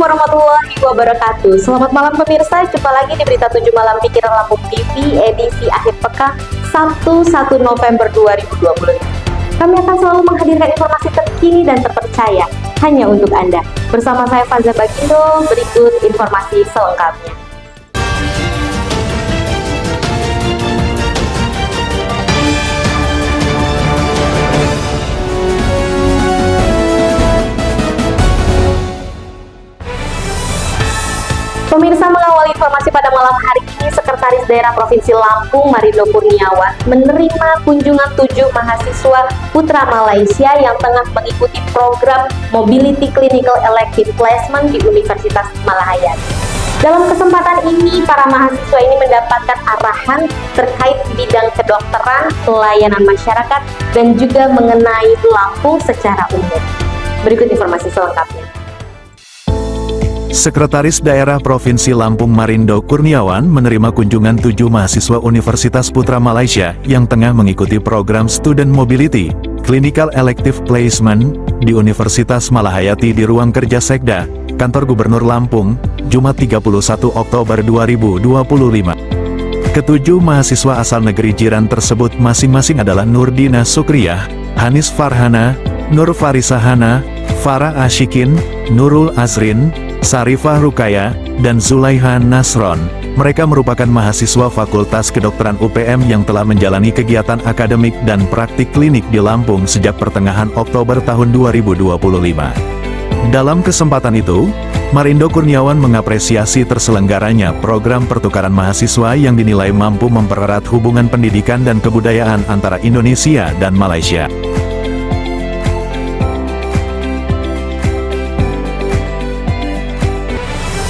warahmatullahi wabarakatuh. Selamat malam pemirsa, jumpa lagi di Berita 7 Malam Pikiran Lampung TV edisi akhir pekan Sabtu 1 November 2020. Kami akan selalu menghadirkan informasi terkini dan terpercaya hanya untuk Anda. Bersama saya Faza Bagindo, berikut informasi selengkapnya. Pemirsa, mengawali informasi pada malam hari ini, Sekretaris Daerah Provinsi Lampung Marindo Kurniawan menerima kunjungan 7 mahasiswa putra Malaysia yang tengah mengikuti program Mobility Clinical Elective Placement di Universitas Malahayati. Dalam kesempatan ini, para mahasiswa ini mendapatkan arahan terkait bidang kedokteran, pelayanan masyarakat, dan juga mengenai Lampung secara umum. Berikut informasi selengkapnya. Sekretaris Daerah Provinsi Lampung Marindo Kurniawan menerima kunjungan 7 mahasiswa Universitas Putra Malaysia yang tengah mengikuti program Student Mobility Clinical Elective Placement di Universitas Malahayati di ruang kerja Sekda, Kantor Gubernur Lampung, Jumat 31 Oktober 2025. Ketujuh mahasiswa asal negeri jiran tersebut masing-masing adalah Nurdina Sukriyah, Hanis Farhana, Nur Farisahana, Farah Ashikin, Nurul Azrin, Sarifah Rukaya, dan Zulaiha Nasron. Mereka merupakan mahasiswa Fakultas Kedokteran UPM yang telah menjalani kegiatan akademik dan praktik klinik di Lampung sejak pertengahan Oktober tahun 2025. Dalam kesempatan itu, Marindo Kurniawan mengapresiasi terselenggaranya program pertukaran mahasiswa yang dinilai mampu mempererat hubungan pendidikan dan kebudayaan antara Indonesia dan Malaysia.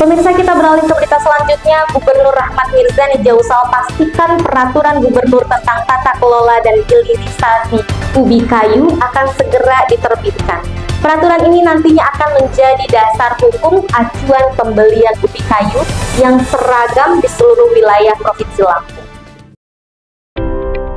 Pemirsa, kita beralih ke berita selanjutnya. Gubernur Rahmat Mirzani Jausal pastikan peraturan gubernur tentang tata kelola dan hilirisasi ubi kayu akan segera diterbitkan. Peraturan ini nantinya akan menjadi dasar hukum acuan pembelian ubi kayu yang seragam di seluruh wilayah Provinsi Lampung.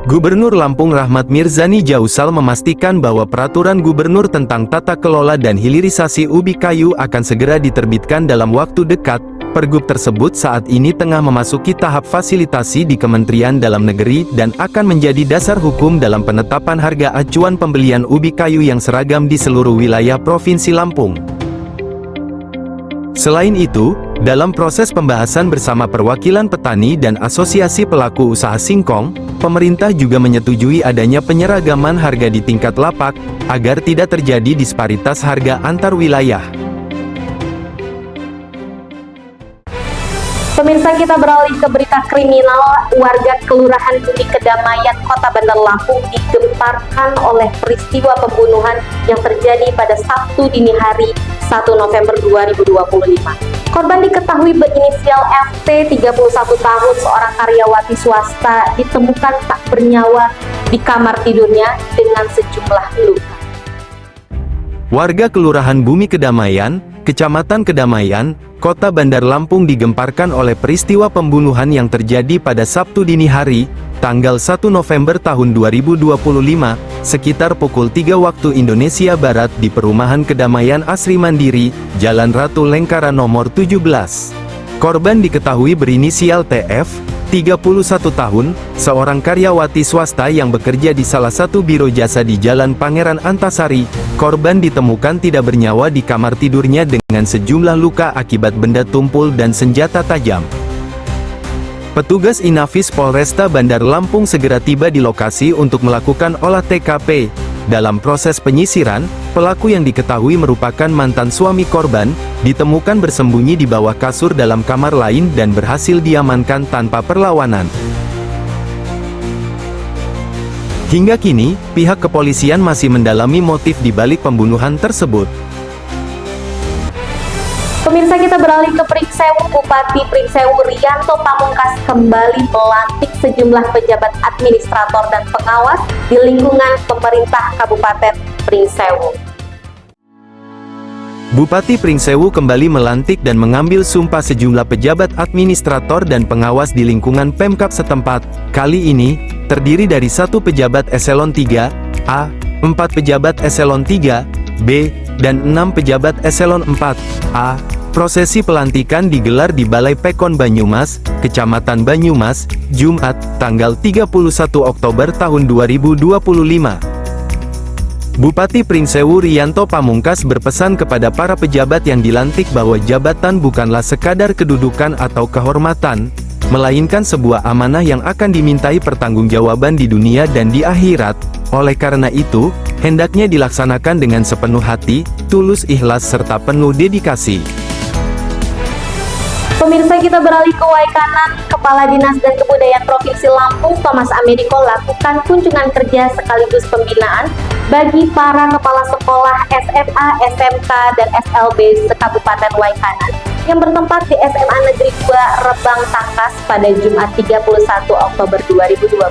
Gubernur Lampung Rahmat Mirzani Jausal memastikan bahwa peraturan gubernur tentang tata kelola dan hilirisasi ubi kayu akan segera diterbitkan dalam waktu dekat. Pergub tersebut saat ini tengah memasuki tahap fasilitasi di Kementerian Dalam Negeri dan akan menjadi dasar hukum dalam penetapan harga acuan pembelian ubi kayu yang seragam di seluruh wilayah Provinsi Lampung. Selain itu, dalam proses pembahasan bersama perwakilan petani dan asosiasi pelaku usaha singkong, pemerintah juga menyetujui adanya penyeragaman harga di tingkat lapak, agar tidak terjadi disparitas harga antar wilayah. Pemirsa, kita beralih ke berita kriminal. Warga Kelurahan Bumi Kedamaian, Kota Bandar Lampung digemparkan oleh peristiwa pembunuhan yang terjadi pada Sabtu dini hari 1 November 2025. Korban diketahui berinisial FT, 31 tahun, seorang karyawati swasta, ditemukan tak bernyawa di kamar tidurnya dengan sejumlah luka. Warga Kelurahan Bumi Kedamaian, Kecamatan Kedamaian, Kota Bandar Lampung digemparkan oleh peristiwa pembunuhan yang terjadi pada Sabtu dini hari, tanggal 1 November tahun 2025, sekitar pukul 3 waktu Indonesia Barat di Perumahan Kedamaian Asri Mandiri, Jalan Ratu Lengkara nomor 17. Korban diketahui berinisial TF, 31 tahun, seorang karyawati swasta yang bekerja di salah satu biro jasa di Jalan Pangeran Antasari. Korban ditemukan tidak bernyawa di kamar tidurnya dengan sejumlah luka akibat benda tumpul dan senjata tajam. Petugas Inafis Polresta Bandar Lampung segera tiba di lokasi untuk melakukan olah TKP. Dalam proses penyisiran, pelaku yang diketahui merupakan mantan suami korban, ditemukan bersembunyi di bawah kasur dalam kamar lain dan berhasil diamankan tanpa perlawanan. Hingga kini, pihak kepolisian masih mendalami motif di balik pembunuhan tersebut. Pemirsa, kita beralih ke Pringsewu. Bupati Pringsewu Rianto Pamungkas kembali melantik sejumlah pejabat administrator dan pengawas di lingkungan pemerintah Kabupaten Pringsewu. Bupati Pringsewu kembali melantik dan mengambil sumpah sejumlah pejabat administrator dan pengawas di lingkungan Pemkab setempat. Kali ini, terdiri dari 1 pejabat eselon 3, A, 4 pejabat eselon 3, B, dan 6 pejabat eselon 4, A, Prosesi pelantikan digelar di Balai Pekon Banyumas, Kecamatan Banyumas, Jumat, tanggal 31 Oktober tahun 2025. Bupati Pringsewu Riyanto Pamungkas berpesan kepada para pejabat yang dilantik bahwa jabatan bukanlah sekadar kedudukan atau kehormatan, melainkan sebuah amanah yang akan dimintai pertanggungjawaban di dunia dan di akhirat. Oleh karena itu, hendaknya dilaksanakan dengan sepenuh hati, tulus ikhlas serta penuh dedikasi. Pemirsa, kita beralih ke Waikanan. Kepala Dinas dan Kebudayaan Provinsi Lampung, Thomas Ameriko, lakukan kunjungan kerja sekaligus pembinaan bagi para kepala sekolah SMA, SMK, dan SLB se-Kabupaten Waikanan yang bertempat di SMA Negeri 2 Rebang Tangkas pada Jumat 31 Oktober 2025.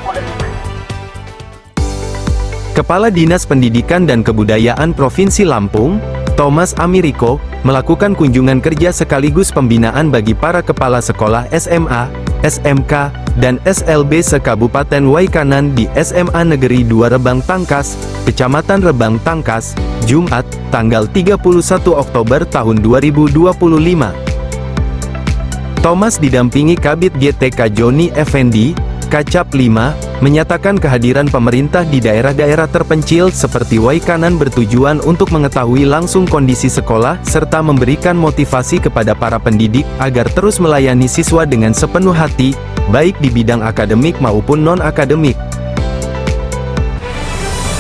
Kepala Dinas Pendidikan dan Kebudayaan Provinsi Lampung, Thomas Ameriko, melakukan kunjungan kerja sekaligus pembinaan bagi para kepala sekolah SMA, SMK, dan SLB se-Kabupaten Waikanan di SMA Negeri 2 Rebang Tangkas, Kecamatan Rebang Tangkas, Jumat, tanggal 31 Oktober tahun 2025. Thomas didampingi Kabid GTK Joni Effendi, Kacap 5, menyatakan kehadiran pemerintah di daerah-daerah terpencil seperti Waikanan bertujuan untuk mengetahui langsung kondisi sekolah, serta memberikan motivasi kepada para pendidik, agar terus melayani siswa dengan sepenuh hati, baik di bidang akademik maupun non-akademik.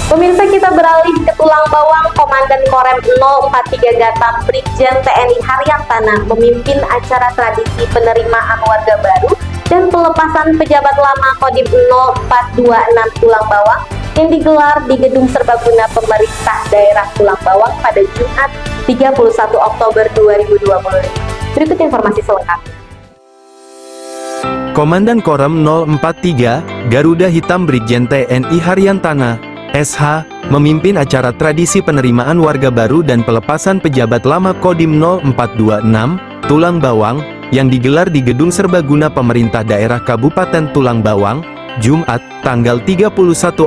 Pemirsa, kita beralih ke Tulang Bawang. Komandan Korem 043 Gatam, Brigjen TNI Haryantana, memimpin acara tradisi penerimaan warga baru dan pelepasan pejabat lama Kodim 0426 Tulang Bawang yang digelar di Gedung Serbaguna Pemerintah Daerah Tulang Bawang pada Jumat 31 Oktober 2025. Berikut informasi selengkapnya. Komandan Korem 043, Garuda Hitam Brigjen TNI Haryantana, SH, memimpin acara tradisi penerimaan warga baru dan pelepasan pejabat lama Kodim 0426 Tulang Bawang yang digelar di Gedung Serbaguna Pemerintah Daerah Kabupaten Tulang Bawang, Jumat, tanggal 31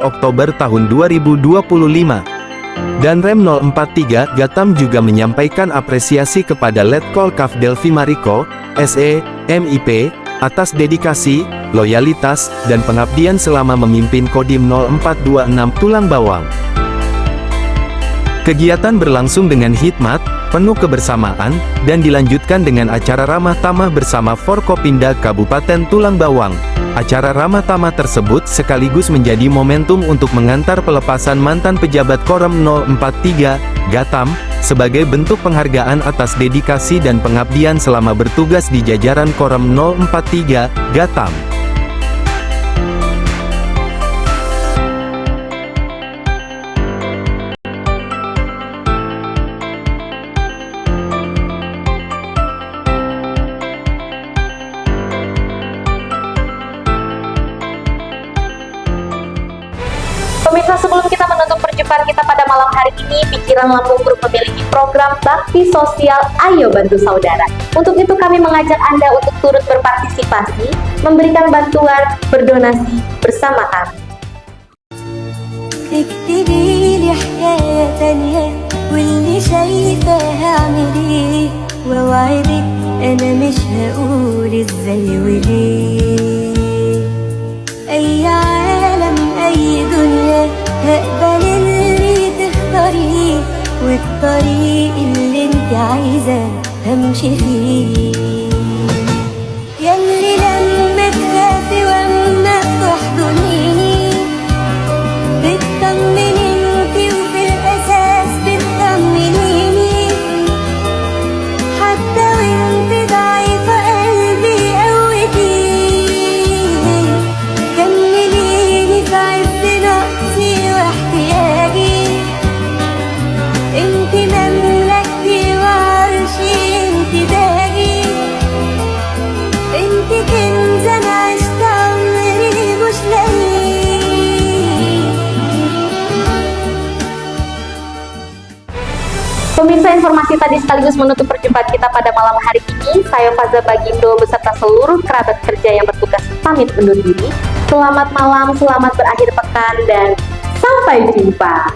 Oktober tahun 2025. Dan Rem 043 Gatam juga menyampaikan apresiasi kepada Letkol Kaf Delvi Mariko, SE, MIP, atas dedikasi, loyalitas, dan pengabdian selama memimpin Kodim 0426 Tulang Bawang. Kegiatan berlangsung dengan hikmat, penuh kebersamaan, dan dilanjutkan dengan acara ramah tamah bersama Forkopimda Kabupaten Tulang Bawang. Acara ramah tamah tersebut sekaligus menjadi momentum untuk mengantar pelepasan mantan pejabat Korem 043, Gatam, sebagai bentuk penghargaan atas dedikasi dan pengabdian selama bertugas di jajaran Korem 043, Gatam. Pemirsa, sebelum kita menutup perjumpaan kita pada malam hari ini, Pikiran Lampung Group memiliki program bakti sosial Ayo Bantu Saudara. Untuk itu kami mengajak Anda untuk turut berpartisipasi, memberikan bantuan, berdonasi bersama kami. اكتبي لي حكاية تانية واللي شايفاها اعمليه واوعدك انا مش هقول ازاي وليه اي عالم اي دنيا هقبل اللي تختاريه والطريق اللي انت عايزاه همشي فيه ياللي لما تخافي واما تحضنيني بتطمني انتي وفي الاساس بتطمنيني حتى وانتي ضعيفة قلبي قوتيني كمليني في عز نقصي واحتياجي انتي مملكتي وعرشي انتي تاجي انتي كنز انا عشت عمري مش لاقيه. Pemirsa, informasi tadi sekaligus menutup perjumpaan kita pada malam hari ini. Saya Faza Bagindo beserta seluruh kerabat kerja yang bertugas pamit undur diri. Selamat malam, selamat berakhir pekan, dan sampai jumpa.